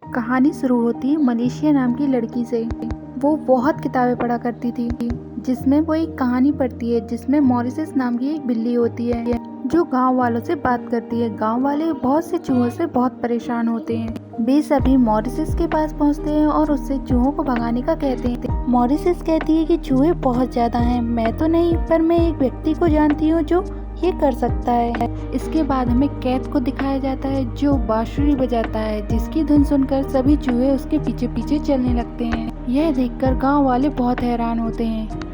कहानी शुरू होती है मलेशिया नाम की लड़की से। वो बहुत किताबें पढ़ा करती थी, जिसमें वो एक कहानी पढ़ती है जिसमें मॉरिसस नाम की एक बिल्ली होती है जो गांव वालों से बात करती है। गांव वाले बहुत से चूहों से बहुत परेशान होते हैं। वे सभी मॉरिसस के पास पहुंचते हैं और उससे चूहों को भगाने का कहते हैं। मॉरिसस कहती है कि चूहे बहुत ज्यादा हैं, मैं तो नहीं, पर मैं एक व्यक्ति को जानती हूँ जो ये कर सकता है। इसके बाद हमें कैथ को दिखाया जाता है जो बांसुरी बजाता है, जिसकी धुन सुनकर सभी चूहे उसके पीछे पीछे चलने लगते हैं। यह देखकर गांव वाले बहुत हैरान होते हैं।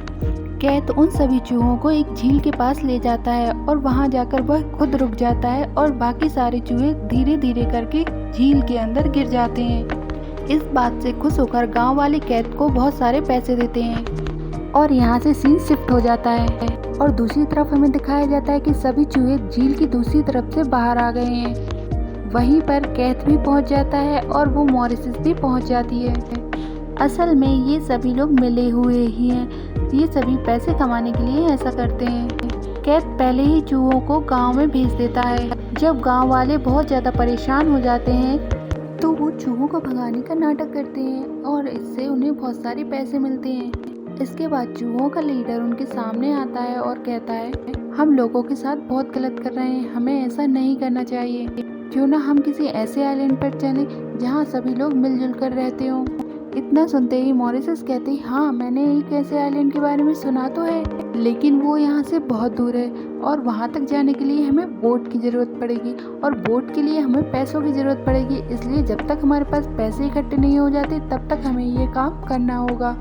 कैथ उन सभी चूहों को एक झील के पास ले जाता है और वहां जाकर वह खुद रुक जाता है और बाकी सारे चूहे धीरे धीरे करके झील के अंदर गिर जाते हैं। इस बात से खुश होकर गांव वाले कैथ को बहुत सारे पैसे देते हैं और यहाँ से सीन शिफ्ट हो जाता है। और दूसरी तरफ हमें दिखाया जाता है कि सभी चूहे झील की दूसरी तरफ से बाहर आ गए हैं। वहीं पर कैथ भी पहुंच जाता है और वो मॉरिसस भी पहुंच जाती है। असल में ये सभी लोग मिले हुए ही हैं। ये सभी पैसे कमाने के लिए ऐसा करते हैं। कैथ पहले ही चूहों को गांव में भेज देता है। जब गांव वाले बहुत ज़्यादा परेशान हो जाते हैं तो वो चूहों को भगाने का नाटक करते हैं और इससे उन्हें बहुत सारे पैसे मिलते हैं। इसके बाद चूहों का लीडर उनके सामने आता है और कहता है, हम लोगों के साथ बहुत गलत कर रहे हैं, हमें ऐसा नहीं करना चाहिए। क्यों ना हम किसी ऐसे आइलैंड पर चलें जहाँ सभी लोग मिलजुल कर रहते हों। इतना सुनते ही मॉरिसस कहते हैं, हाँ, मैंने एक ऐसे आइलैंड के बारे में सुना तो है, लेकिन वो यहाँ से बहुत दूर है और वहाँ तक जाने के लिए हमें बोट की ज़रूरत पड़ेगी और बोट के लिए हमें पैसों की ज़रूरत पड़ेगी। इसलिए जब तक हमारे पास पैसे इकट्ठे नहीं हो जाते तब तक हमें ये काम करना होगा।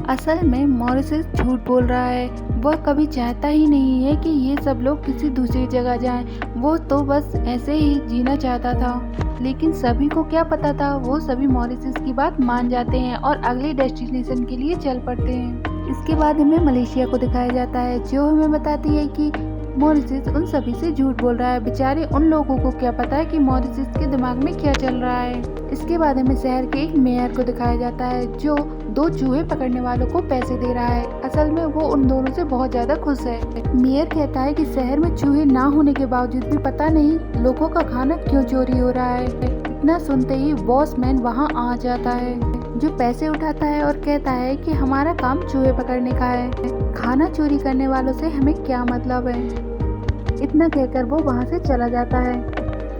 असल में मॉरिसस झूठ बोल रहा है। वह कभी चाहता ही नहीं है कि ये सब लोग किसी दूसरी जगह जाएं। वो तो बस ऐसे ही जीना चाहता था। लेकिन सभी को क्या पता था, वो सभी मॉरिसस की बात मान जाते हैं और अगले डेस्टिनेशन के लिए चल पड़ते हैं। इसके बाद हमें मलेशिया को दिखाया जाता है जो हमें बताती है कि मॉरिसस उन सभी से झूठ बोल रहा है। बेचारे उन लोगों को क्या पता है कि मॉरिसस के दिमाग में क्या चल रहा है। इसके बाद हमें शहर के एक मेयर को दिखाया जाता है जो 2 चूहे पकड़ने वालों को पैसे दे रहा है। असल में वो उन दोनों से बहुत ज्यादा खुश है। मेयर कहता है कि शहर में चूहे ना होने के बावजूद भी पता नहीं लोगों का खाना क्यों चोरी हो रहा है। इतना सुनते ही बॉसमैन वहाँ आ जाता है जो पैसे उठाता है और कहता है कि हमारा काम चूहे पकड़ने का है, खाना चोरी करने वालों से हमें क्या मतलब है। इतना कहकर वो वहाँ से चला जाता है।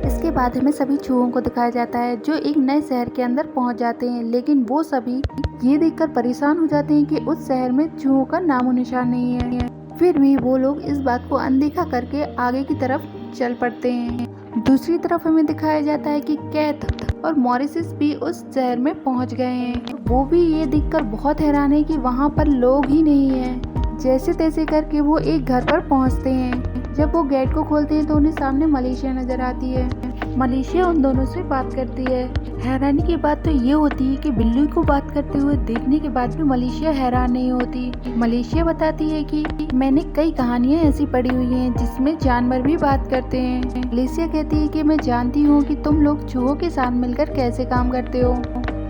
इसके बाद हमें सभी चूहों को दिखाया जाता है जो एक नए शहर के अंदर पहुँच जाते हैं, लेकिन वो सभी ये देखकर परेशान हो जाते हैं कि उस शहर में चूहों का नामो निशान नहीं है। फिर भी वो लोग इस बात को अनदेखा करके आगे की तरफ चल पड़ते हैं। दूसरी तरफ हमें दिखाया जाता है कि कैथ और मॉरिसस भी उस शहर में पहुंच गए हैं। वो भी ये देखकर बहुत हैरान है कि वहां पर लोग ही नहीं हैं। जैसे तैसे करके वो एक घर पर पहुंचते हैं। जब वो गेट को खोलते हैं तो उन्हें सामने मलेशिया नजर आती है। मलेशिया उन दोनों से बात करती है। हैरानी की बात तो ये होती है कि बिल्ली को बात करते हुए देखने के बाद भी मलेशिया हैरान नहीं होती। मलेशिया बताती है कि मैंने कई कहानियां ऐसी पढ़ी हुई हैं जिसमें जानवर भी बात करते हैं। मलेशिया कहती है कि मैं जानती हूँ कि तुम लोग चूहों के साथ मिलकर कैसे काम करते हो,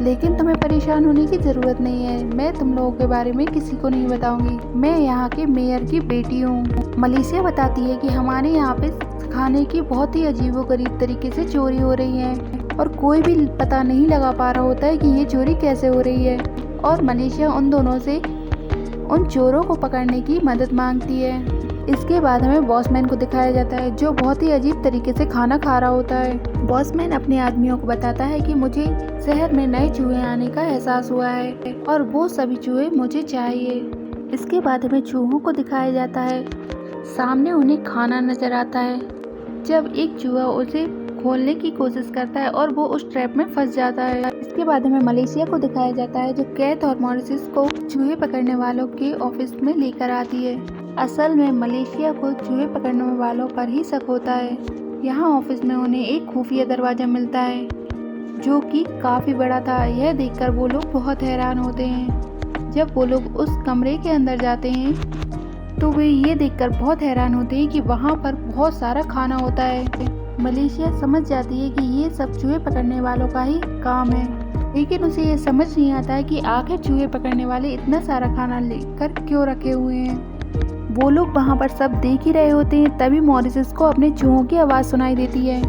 लेकिन तुम्हें परेशान होने की जरूरत नहीं है। मैं तुम लोगों के बारे में किसी को नहीं बताऊंगी। मैं यहाँ के मेयर की बेटी हूँ। मलेशिया बताती है कि हमारे यहाँ पे खाने की बहुत ही अजीबोगरीब तरीके से चोरी हो रही है और कोई भी पता नहीं लगा पा रहा होता है कि ये चोरी कैसे हो रही है। और मलेशिया उन दोनों से उन चोरों को पकड़ने की मदद मांगती है। इसके बाद हमें बॉसमैन को दिखाया जाता है जो बहुत ही अजीब तरीके से खाना खा रहा होता है। बॉसमैन अपने आदमियों को बताता है कि मुझे शहर में नए चूहे आने का एहसास हुआ है और वो सभी चूहे मुझे चाहिए। इसके बाद हमें चूहों को दिखाया जाता है। सामने उन्हें खाना नजर आता है। जब एक चूहा उसे खोलने की कोशिश करता है और वो उस ट्रैप में फंस जाता है। इसके बाद हमें मलेशिया को दिखाया जाता है जो कैथ और मॉरिसस को चूहे पकड़ने वालों के ऑफिस में लेकर आती है। असल में मलेशिया को चूहे पकड़ने वालों पर ही शक होता है। यहाँ ऑफिस में उन्हें एक खुफिया दरवाजा मिलता है जो कि काफी बड़ा था। यह देखकर वो लोग बहुत हैरान होते हैं। जब वो लोग उस कमरे के अंदर जाते हैं तो वे ये देखकर बहुत हैरान होते हैं कि वहाँ पर बहुत सारा खाना होता है। मलेशिया समझ जाती है कि ये सब चूहे पकड़ने वालों का ही काम है, लेकिन उसे ये समझ नहीं आता है कि आखिर चूहे पकड़ने वाले इतना सारा खाना लेकर क्यों रखे हुए हैं। वो लोग वहाँ पर सब देख ही रहे होते हैं। तभी मॉरिसस को अपने चूहों की आवाज़ सुनाई देती है।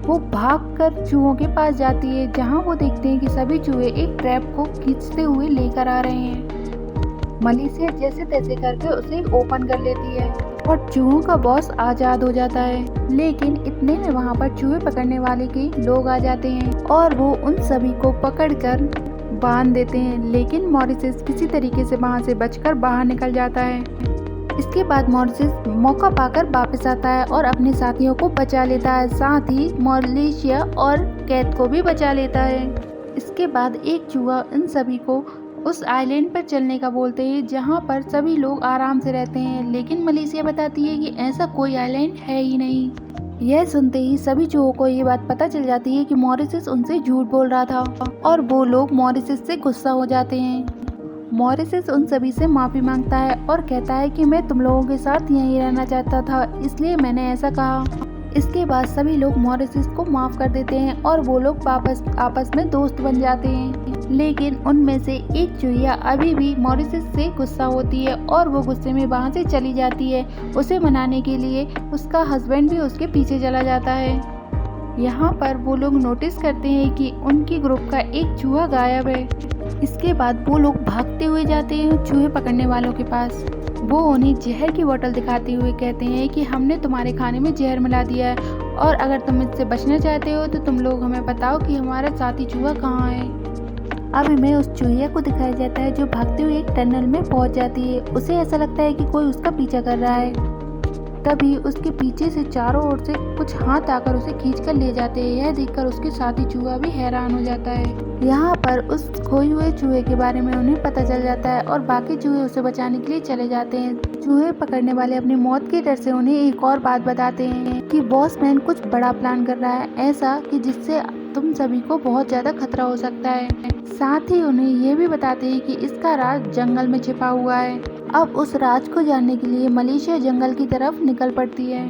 वो भागकर चूहों के पास जाती है, जहां वो देखते हैं कि सभी चूहे एक ट्रैप को खींचते हुए लेकर आ रहे हैं। मलेशिया जैसे तैसे करके उसे ओपन कर लेती है और चूहों का बॉस आजाद हो जाता है। लेकिन इतने में वहां पर चूहे पकड़ने वाले के लोग आ जाते हैं और वो उन सभी को पकड़कर बांध देते हैं। लेकिन मॉरिस किसी तरीके से वहां से बचकर बाहर निकल जाता है। इसके बाद मॉरिस मौका पाकर वापस आता है और अपने साथियों को बचा लेता है, साथ ही मलेशिया और कैथ को भी बचा लेता है। इसके बाद एक चूहा इन सभी को उस आइलैंड पर चलने का बोलते हैं, जहां पर सभी लोग आराम से रहते हैं। लेकिन मलेशिया बताती है कि ऐसा कोई आइलैंड है ही नहीं। यह सुनते ही सभी चूहों को ये बात पता चल जाती है कि मॉरिस उनसे झूठ बोल रहा था और वो लोग मॉरिस से गुस्सा हो जाते हैं। मॉरिस उन सभी से माफ़ी मांगता है और कहता है कि मैं तुम लोगों के साथ यहीं रहना चाहता था, इसलिए मैंने ऐसा कहा। इसके बाद सभी लोग मॉरिस को माफ़ कर देते हैं और वो लोग वापस आपस में दोस्त बन जाते हैं। लेकिन उनमें से एक चूहिया अभी भी मॉरिस से गुस्सा होती है और वो गुस्से में वहाँ से चली जाती है। उसे मनाने के लिए उसका हस्बैंड भी उसके पीछे चला जाता है। यहाँ पर वो लोग नोटिस करते हैं कि उनकी ग्रुप का एक चूहा गायब है। इसके बाद वो लोग भागते हुए जाते हैं चूहे पकड़ने वालों के पास। वो उन्हें जहर की बोतल दिखाते हुए कहते हैं कि हमने तुम्हारे खाने में जहर मिला दिया है और अगर तुम इससे बचना चाहते हो तो तुम लोग हमें बताओ कि हमारा साथी चूहा कहाँ है। अब हमें उस चूहिया को दिखाया जाता है जो भागते हुए एक टनल में पहुंच जाती है। उसे ऐसा लगता है कि कोई उसका पीछा कर रहा है। तभी उसके पीछे से चारों ओर से कुछ हाथ आकर उसे खींचकर ले जाते हैं। यह देखकर उसके साथी चूहा भी हैरान हो जाता है। यहाँ पर उस खोए हुए चूहे के बारे में उन्हें पता चल जाता है और बाकी चूहे उसे बचाने के लिए चले जाते हैं। चूहे पकड़ने वाले अपनी मौत के डर से उन्हें एक और बात बताते हैं कि बॉसमैन कुछ बड़ा प्लान कर रहा है, ऐसा कि जिससे तुम सभी को बहुत ज्यादा खतरा हो सकता है। साथ ही उन्हें ये भी बताते हैं कि इसका राज जंगल में छिपा हुआ है। अब उस राज को जानने के लिए मलेशिया जंगल की तरफ निकल पड़ती है।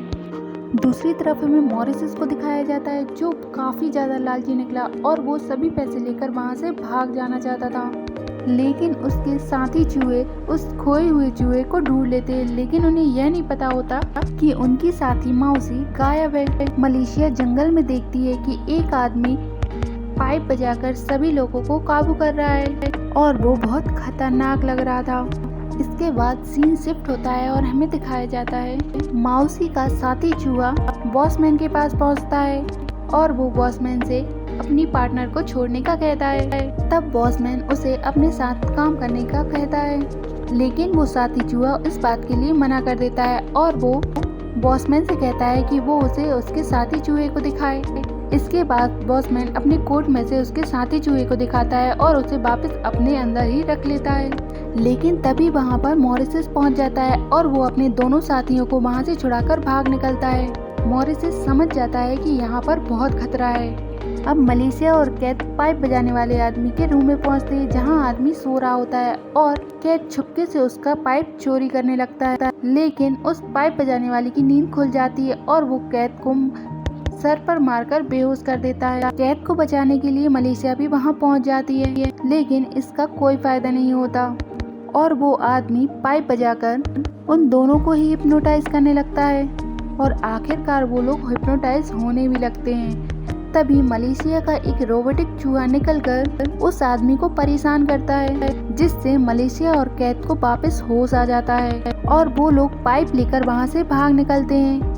दूसरी तरफ हमें मॉरिस को दिखाया जाता है जो काफ़ी ज़्यादा लालची निकला और वो सभी पैसे लेकर वहाँ से भाग जाना चाहता था। लेकिन उसके साथी चूहे उस खोए हुए चूहे को ढूंढ लेते हैं, लेकिन उन्हें यह नहीं पता होता कि उनकी साथी मौसी गायब है। मलेशिया जंगल में देखती है कि एक आदमी पाइप बजाकर सभी लोगों को काबू कर रहा है और वो बहुत खतरनाक लग रहा था। इसके बाद सीन शिफ्ट होता है और हमें दिखाया जाता है मौसी का साथी चूहा बॉसमैन के पास पहुंचता है और वो बॉसमैन से अपनी पार्टनर को छोड़ने का कहता है। तब बॉसमैन उसे अपने साथ काम करने का कहता है, लेकिन वो साथी चूहा इस बात के लिए मना कर देता है और वो बॉसमैन से कहता है कि वो उसे उसके साथी चूहे को दिखाए। इसके बाद बॉसमैन अपने कोट में से उसके साथी चूहे को दिखाता है और उसे वापस अपने अंदर ही रख लेता है। लेकिन तभी वहाँ पर मॉरिस पहुँच जाता है और वो अपने दोनों साथियों को वहाँ से छुड़ाकर भाग निकलता है। मॉरिस समझ जाता है कि यहाँ पर बहुत खतरा है। अब मलेशिया और कैथ पाइप बजाने वाले आदमी के रूम में पहुँचते हैं, जहाँ आदमी सो रहा होता है और कैथ छुपके से उसका पाइप चोरी करने लगता है। लेकिन उस पाइप बजाने वाले की नींद खुल जाती है और वो कैथ को सर पर मारकर बेहोश कर देता है। कैथ को बचाने के लिए मलेशिया भी वहाँ पहुँच जाती है, लेकिन इसका कोई फायदा नहीं होता और वो आदमी पाइप बजाकर उन दोनों को ही हिप्नोटाइज करने लगता है और आखिरकार वो लोग हिप्नोटाइज होने भी लगते हैं। तभी मलेशिया का एक रोबोटिक चूहा निकलकर उस आदमी को परेशान करता है, जिससे मलेशिया और कैथ को वापस होश आ जाता है और वो लोग पाइप लेकर वहाँ से भाग निकलते हैं।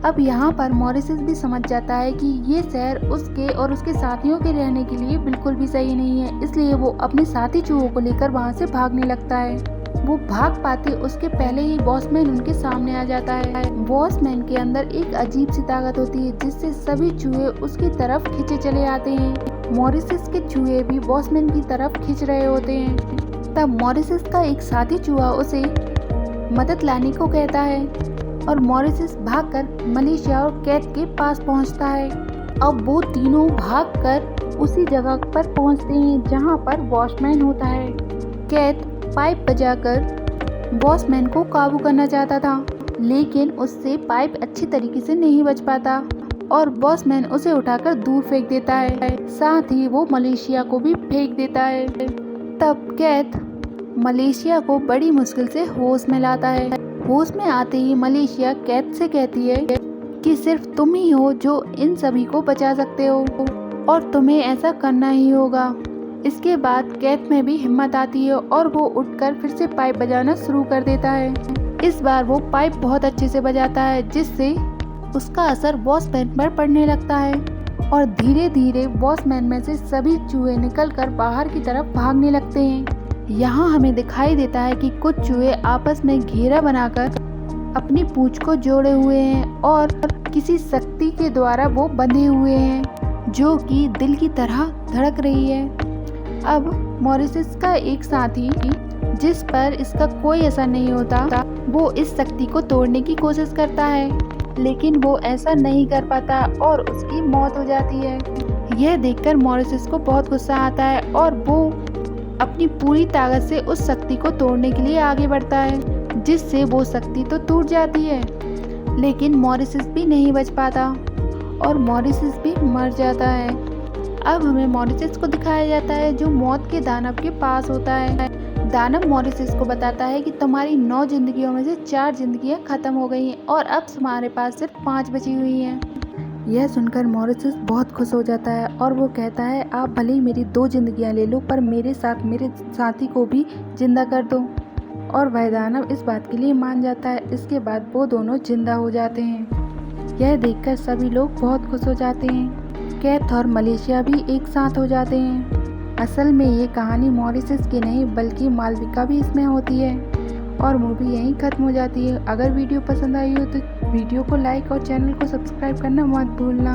अब यहाँ पर मॉरिस भी समझ जाता है कि ये शहर उसके और उसके साथियों के रहने के लिए बिल्कुल भी सही नहीं है, इसलिए वो अपने साथी चूहों को लेकर वहाँ से भागने लगता है। वो भाग पाते उसके पहले ही बॉसमैन उनके सामने आ जाता है। बॉसमैन के अंदर एक अजीब सी ताकत होती है, जिससे सभी चूहे उसकी तरफ खींचे चले आते हैं। मॉरिस के चूहे भी बॉसमैन की तरफ खींच रहे होते हैं। तब मॉरिस का एक साथी चूहा उसे मदद लाने को कहता है और मॉरिस भागकर मलेशिया और कैथ के पास पहुंचता है। अब वो तीनों भागकर उसी जगह पर पहुंचते हैं जहां पर बॉसमैन होता है। कैथ पाइप बजाकर बॉसमैन को काबू करना चाहता था, लेकिन उससे पाइप अच्छी तरीके से नहीं बज पाता और बॉसमैन उसे उठाकर दूर फेंक देता है। साथ ही वो मलेशिया को भी फेंक देता है। तब कैथ मलेशिया को बड़ी मुश्किल से होश में लाता है। होश में आते ही मलेशिया कैथ से कहती है कि सिर्फ तुम ही हो जो इन सभी को बचा सकते हो और तुम्हें ऐसा करना ही होगा। इसके बाद केथ में भी हिम्मत आती है और वो उठकर फिर से पाइप बजाना शुरू कर देता है। इस बार वो पाइप बहुत अच्छे से बजाता है, जिससे उसका असर बॉसमैन पर पड़ने लगता है और धीरे धीरे बॉसमैन में से सभी चूहे निकलकर बाहर की तरफ भागने लगते हैं। यहाँ हमें दिखाई देता है कि कुछ चूहे आपस में घेरा बनाकर अपनी पूंछ को जोड़े हुए हैं और किसी शक्ति के द्वारा वो बंधे हुए हैं, जो कि दिल की तरह धड़क रही है। अब मॉरिस का एक साथी, जिस पर इसका कोई असर नहीं होता, वो इस शक्ति को तोड़ने की कोशिश करता है, लेकिन वो ऐसा नहीं कर पाता और उसकी मौत हो जाती है। यह देखकर मॉरिस को बहुत गुस्सा आता है और वो अपनी पूरी ताकत से उस शक्ति को तोड़ने के लिए आगे बढ़ता है, जिससे वो शक्ति तो टूट जाती है, लेकिन मॉरिस भी नहीं बच पाता और मॉरिस भी मर जाता है। अब हमें मॉरिस को दिखाया जाता है जो मौत के दानव के पास होता है। दानव मॉरिस को बताता है कि तुम्हारी 9 जिंदगियों में से 4 जिंदगियां खत्म हो गई हैं और अब तुम्हारे पास सिर्फ 5 बची हुई हैं। यह सुनकर मॉरिस बहुत खुश हो जाता है और वो कहता है, आप भले ही मेरी 2 जिंदगियां ले लो, पर मेरे साथ मेरे साथी को भी जिंदा कर दो। और वह दानव इस बात के लिए मान जाता है। इसके बाद वो दोनों जिंदा हो जाते हैं। यह देखकर सभी लोग बहुत खुश हो जाते हैं। केथ और मलेशिया भी एक साथ हो जाते हैं। असल में ये कहानी मॉरिस की नहीं बल्कि मालविका भी इसमें होती है और मूवी यहीं खत्म हो जाती है। अगर वीडियो पसंद आई हो तो वीडियो को लाइक और चैनल को सब्सक्राइब करना मत भूलना।